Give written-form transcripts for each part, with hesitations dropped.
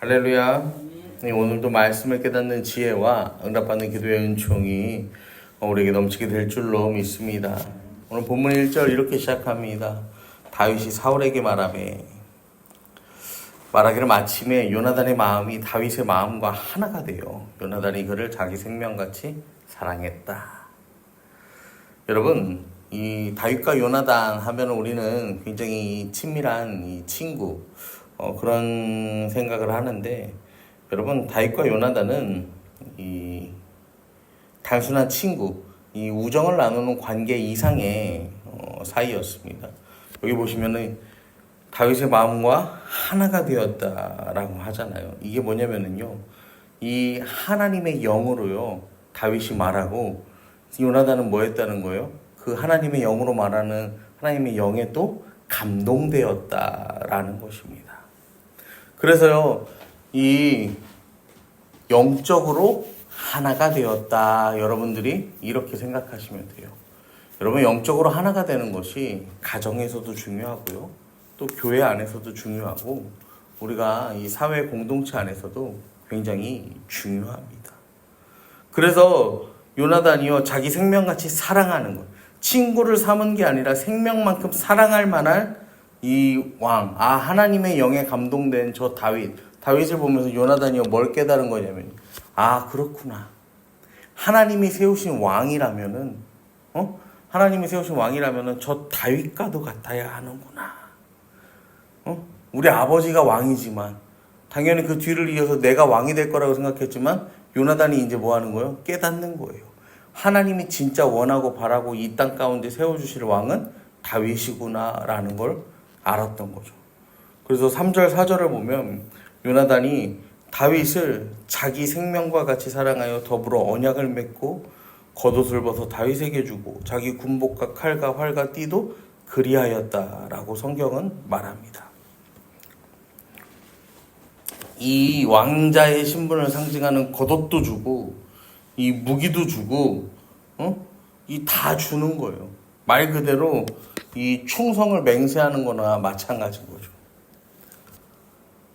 할렐루야. 오늘도 말씀을 깨닫는 지혜와 응답받는 기도의 은총이 우리에게 넘치게 될 줄로 믿습니다. 오늘 본문 1절 이렇게 시작합니다. 다윗이 사울에게 말하기를 마침에 요나단의 마음이 다윗의 마음과 하나가 되어 요나단이 그를 자기 생명같이 사랑했다. 여러분, 이 다윗과 요나단 하면 우리는 굉장히 친밀한 이 친구, 그런 생각을 하는데, 여러분, 다윗과 요나단은 이 단순한 친구, 이 우정을 나누는 관계 이상의 사이였습니다. 여기 보시면은 다윗의 마음과 하나가 되었다라고 하잖아요. 이게 뭐냐면은요, 이 하나님의 영으로요, 다윗이 말하고 요나단은 뭐 했다는 거예요? 그 하나님의 영으로 말하는 하나님의 영에 또 감동되었다라는 것입니다. 그래서요, 이 영적으로 하나가 되었다. 여러분들이 이렇게 생각하시면 돼요. 여러분, 영적으로 하나가 되는 것이 가정에서도 중요하고요. 또 교회 안에서도 중요하고, 우리가 이 사회 공동체 안에서도 굉장히 중요합니다. 그래서 요나단이요, 자기 생명같이 사랑하는 것. 친구를 삼은 게 아니라 생명만큼 사랑할 만한 이 왕, 하나님의 영에 감동된 저 다윗을 보면서 요나단이요, 뭘 깨달은 거냐면, 그렇구나. 하나님이 세우신 왕이라면은, 하나님이 세우신 왕이라면은 저 다윗과도 같아야 하는구나. 우리 아버지가 왕이지만, 당연히 그 뒤를 이어서 내가 왕이 될 거라고 생각했지만, 요나단이 이제 뭐 하는 거예요? 깨닫는 거예요. 하나님이 진짜 원하고 바라고 이 땅 가운데 세워주실 왕은 다윗이구나라는 걸 알았던 거죠. 그래서 3절, 4절을 보면 요나단이 다윗을 자기 생명과 같이 사랑하여 더불어 언약을 맺고 겉옷을 벗어 다윗에게 주고 자기 군복과 칼과 활과 띠도 그리하였다라고 성경은 말합니다. 이 왕자의 신분을 상징하는 겉옷도 주고 이 무기도 주고 이 다 주는 거예요. 말 그대로 이 충성을 맹세하는 거나 마찬가지인 거죠.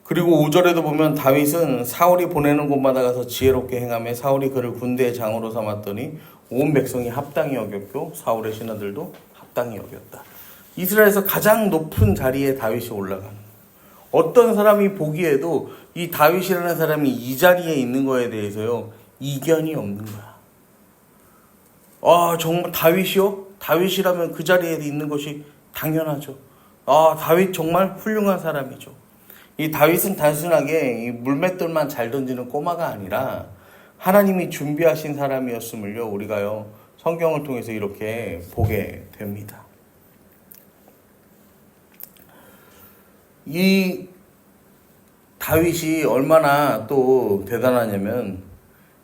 그리고 5절에도 보면 다윗은 사울이 보내는 곳마다 가서 지혜롭게 행하며 사울이 그를 군대의 장으로 삼았더니 온 백성이 합당히 여겼고 사울의 신하들도 합당히 여겼다. 이스라엘에서 가장 높은 자리에 다윗이 올라가는 거예요. 어떤 사람이 보기에도 이 다윗이라는 사람이 이 자리에 있는 거에 대해서요, 이견이 없는 거야. 정말 다윗이요? 다윗이라면 그 자리에 있는 것이 당연하죠. 다윗 정말 훌륭한 사람이죠. 이 다윗은 단순하게 이 물맷돌만 잘 던지는 꼬마가 아니라 하나님이 준비하신 사람이었음을요, 우리가요, 성경을 통해서 이렇게 보게 됩니다. 이 다윗이 얼마나 또 대단하냐면,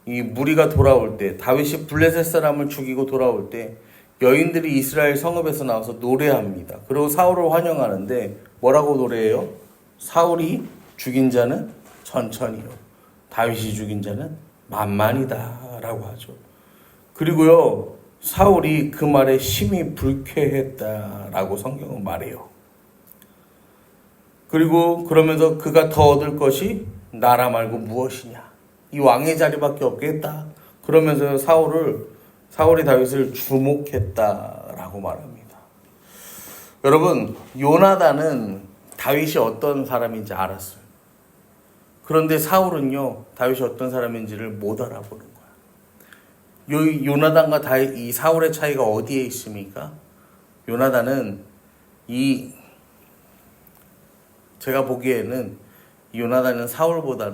이 무리가 돌아올 때, 다윗이 블레셋 사람을 죽이고 돌아올 때 여인들이 이스라엘 성읍에서 나와서 노래합니다. 그리고 사울을 환영하는데 뭐라고 노래해요? 사울이 죽인 자는 천천히요, 다윗이 죽인 자는 만만이다 라고 하죠. 그리고요, 사울이 그 말에 심히 불쾌했다라고 성경은 말해요. 그리고 그러면서 그가 더 얻을 것이 나라 말고 무엇이냐, 이 왕의 자리밖에 없겠다. 그러면서 사울이 다윗을 주목했다라고 말합니다. 여러분, 요나단은 다윗이 어떤 사람인지 알았어요. 그런데 사울은요, 다윗이 어떤 사람인지를 못 알아보는 거야. 요나단과 이 사울의 차이가 어디에 있습니까? 요나단은 제가 보기에는 요나단은 사울보다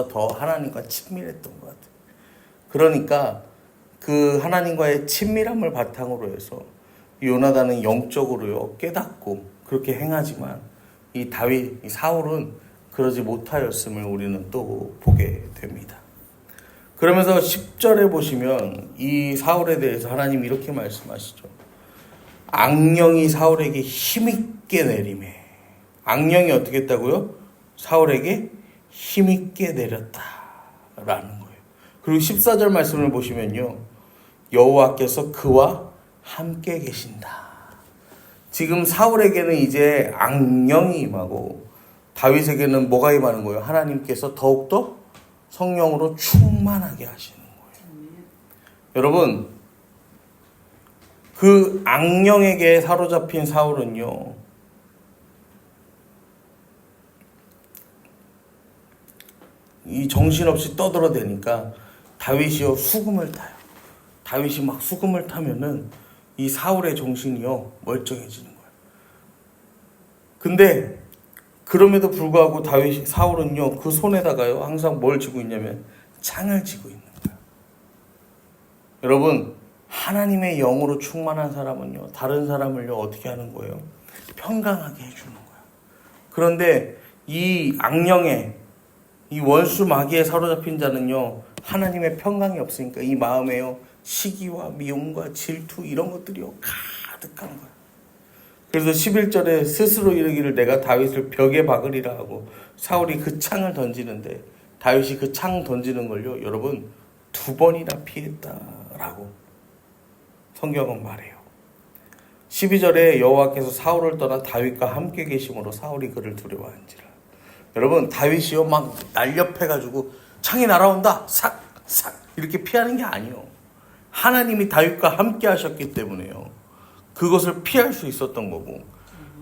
더 하나님과 친밀했던 것 같아요. 그러니까 그 하나님과의 친밀함을 바탕으로 해서 요나단은 영적으로요, 깨닫고 그렇게 행하지만 이 사울은 그러지 못하였음을 우리는 또 보게 됩니다. 그러면서 10절에 보시면 이 사울에 대해서 하나님이 이렇게 말씀하시죠. 악령이 사울에게 힘있게 내리매. 악령이 어떻게 했다고요? 사울에게 힘있게 내렸다라는 거예요. 그리고 14절 말씀을 보시면요, 여호와께서 그와 함께 계신다. 지금 사울에게는 이제 악령이 임하고 다윗에게는 뭐가 임하는 거예요? 하나님께서 더욱더 성령으로 충만하게 하시는 거예요. 여러분, 그 악령에게 사로잡힌 사울은요, 이 정신없이 떠들어대니까 다윗이요 수금을 타요. 다윗이 막 수금을 타면은 이 사울의 정신이요 멀쩡해지는 거예요. 근데 그럼에도 불구하고 사울은요 그 손에다가요 항상 뭘 쥐고 있냐면 창을 쥐고 있는 거예요. 여러분, 하나님의 영으로 충만한 사람은요 다른 사람을요 어떻게 하는 거예요? 평강하게 해주는 거예요. 그런데 이 악령의 이 원수 마귀에 사로잡힌 자는요 하나님의 평강이 없으니까 이 마음에요 시기와 미움과 질투 이런 것들이요 가득한 거예요. 그래서 11절에 스스로 이르기를 내가 다윗을 벽에 박으리라 하고 사울이 그 창을 던지는데 다윗이 그 창 던지는 걸요 여러분 2번이나 피했다라고 성경은 말해요. 12절에 여호와께서 사울을 떠나 다윗과 함께 계심으로 사울이 그를 두려워한지라. 여러분, 다윗이요 막 날렵해가지고 창이 날아온다 삭삭 이렇게 피하는 게 아니요. 하나님이 다윗과 함께 하셨기 때문에요 그것을 피할 수 있었던 거고,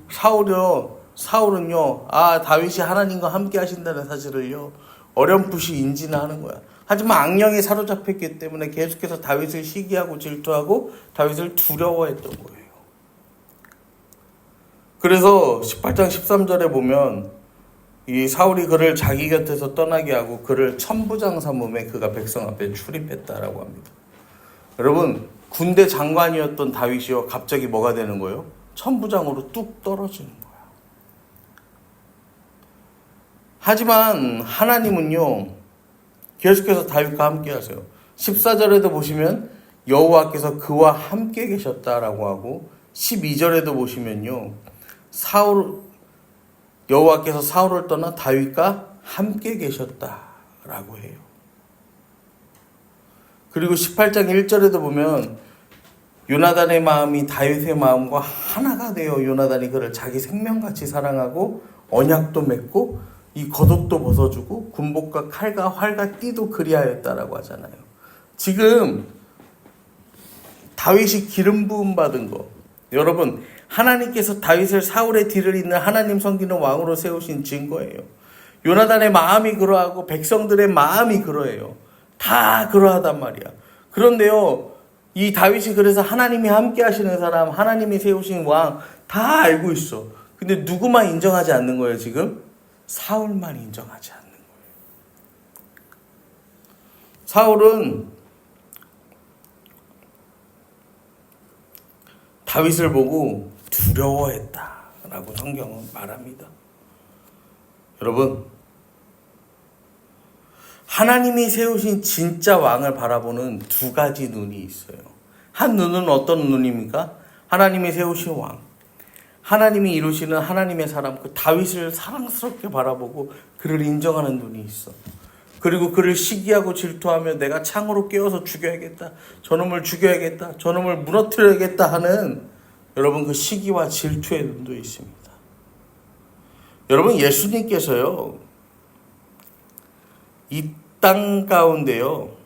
사울은요 다윗이 하나님과 함께 하신다는 사실을요 어렴풋이 인지는 하는 거야. 하지만 악령에 사로잡혔기 때문에 계속해서 다윗을 시기하고 질투하고 다윗을 두려워했던 거예요. 그래서 18장 13절에 보면 이 사울이 그를 자기 곁에서 떠나게 하고 그를 천부장 삼음에 그가 백성 앞에 출입했다라고 합니다. 여러분, 군대 장관이었던 다윗이요 갑자기 뭐가 되는 거예요? 천부장으로 뚝 떨어지는 거야. 하지만 하나님은요 계속해서 다윗과 함께 하세요. 14절에도 보시면 여호와께서 그와 함께 계셨다라고 하고 12절에도 보시면요 여호와께서 사울을 떠나 다윗과 함께 계셨다라고 해요. 그리고 18장 1절에도 보면 요나단의 마음이 다윗의 마음과 하나가 되어 요나단이 그를 자기 생명같이 사랑하고 언약도 맺고 이 겉옷도 벗어주고 군복과 칼과 활과 띠도 그리하였다라고 하잖아요. 지금 다윗이 기름 부음 받은 거, 여러분 하나님께서 다윗을 사울의 뒤를 잇는 하나님 섬기는 왕으로 세우신 증거예요. 요나단의 마음이 그러하고 백성들의 마음이 그러해요. 다 그러하단 말이야. 그런데요 이 다윗이 그래서 하나님이 함께 하시는 사람, 하나님이 세우신 왕 다 알고 있어. 근데 누구만 인정하지 않는 거예요 지금? 사울만 인정하지 않는 거예요. 사울은 다윗을 보고 두려워했다라고 성경은 말합니다. 여러분, 하나님이 세우신 진짜 왕을 바라보는 두 가지 눈이 있어요. 한 눈은 어떤 눈입니까? 하나님이 세우신 왕, 하나님이 이루시는 하나님의 사람, 그 다윗을 사랑스럽게 바라보고 그를 인정하는 눈이 있어. 그리고 그를 시기하고 질투하며 내가 창으로 깨워서 죽여야겠다, 저놈을 죽여야겠다, 저놈을 무너뜨려야겠다 하는 여러분 그 시기와 질투의 눈도 있습니다. 여러분, 예수님께서요 이 땅 가운데요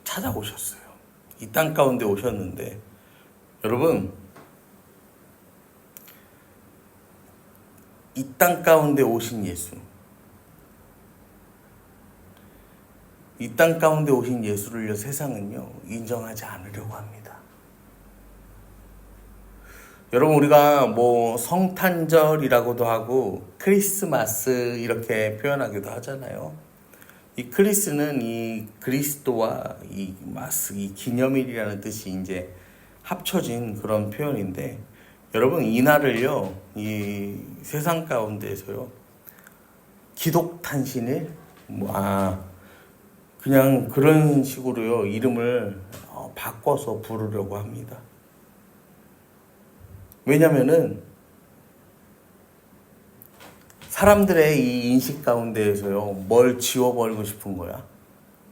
찾아오셨어요. 이 땅 가운데 오셨는데 여러분, 이 땅 가운데 오신 예수, 이 땅 가운데 오신 예수를요 세상은요 인정하지 않으려고 합니다. 여러분, 우리가 뭐 성탄절이라고도 하고 크리스마스 이렇게 표현하기도 하잖아요. 이 크리스는 이 그리스도와 이 마스, 이 기념일이라는 뜻이 이제 합쳐진 그런 표현인데, 여러분 이날을요 이 세상 가운데에서요 기독탄신일 그냥 그런 식으로요 이름을 바꿔서 부르려고 합니다. 왜냐면은 사람들의 이 인식 가운데에서요, 뭘 지워버리고 싶은 거야?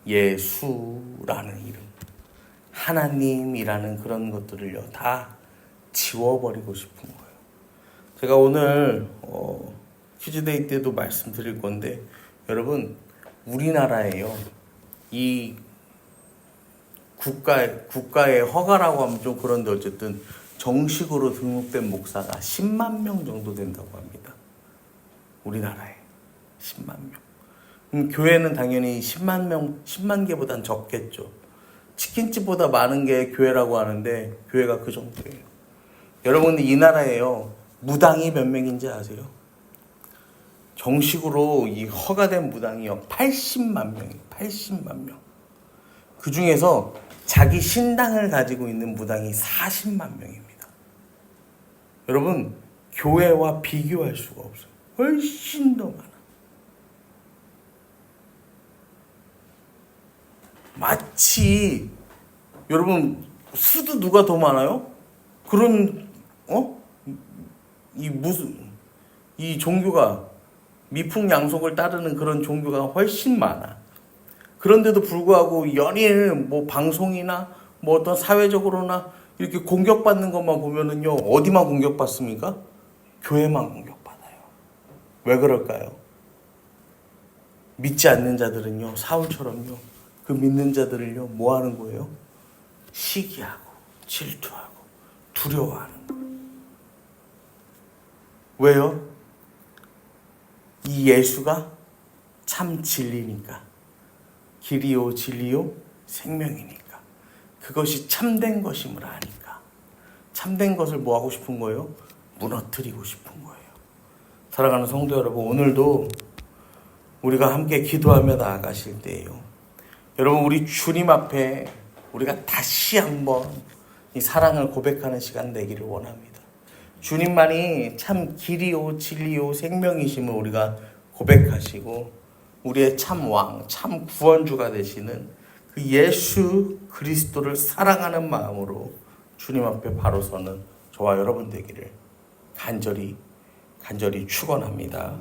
예수라는 이름, 하나님이라는 그런 것들을요, 다 지워버리고 싶은 거예요. 제가 오늘 퀴즈데이 때도 말씀드릴 건데, 여러분, 우리나라에요, 이 국가의 허가라고 하면 좀 그런데 어쨌든 정식으로 등록된 목사가 10만 명 정도 된다고 합니다. 우리나라에 10만 명. 교회는 당연히 10만 개보단 적겠죠. 치킨집보다 많은 게 교회라고 하는데 교회가 그 정도예요. 여러분, 이 나라에요, 무당이 몇 명인지 아세요? 정식으로 이 허가된 무당이요, 80만 명이에요. 80만 명. 그 중에서 자기 신당을 가지고 있는 무당이 40만 명입니다. 여러분, 교회와 비교할 수가 없어요. 훨씬 더 많아. 마치 여러분, 수도 누가 더 많아요? 그런 이 종교가 미풍양속을 따르는 그런 종교가 훨씬 많아. 그런데도 불구하고 연일 뭐 방송이나 뭐 어떤 사회적으로나 이렇게 공격받는 것만 보면은요, 어디만 공격받습니까? 교회만 공격받아요. 왜 그럴까요? 믿지 않는 자들은요, 사울처럼요, 그 믿는 자들을요, 뭐 하는 거예요? 시기하고 질투하고 두려워하는 거예요. 왜요? 이 예수가 참 진리니까. 길이요 진리요 생명이니까. 그것이 참된 것임을 아니까. 참된 것을 뭐 하고 싶은 거예요? 무너뜨리고 싶은 거예요. 사랑하는 성도 여러분, 오늘도 우리가 함께 기도하며 나아가실 때예요, 여러분, 우리 주님 앞에 우리가 다시 한번 이 사랑을 고백하는 시간 되기를 원합니다. 주님만이 참 길이요 진리요 생명이심을 우리가 고백하시고, 우리의 참 왕, 참 구원주가 되시는 그 예수 그리스도를 사랑하는 마음으로 주님 앞에 바로 서는 저와 여러분 되기를 간절히 축원합니다.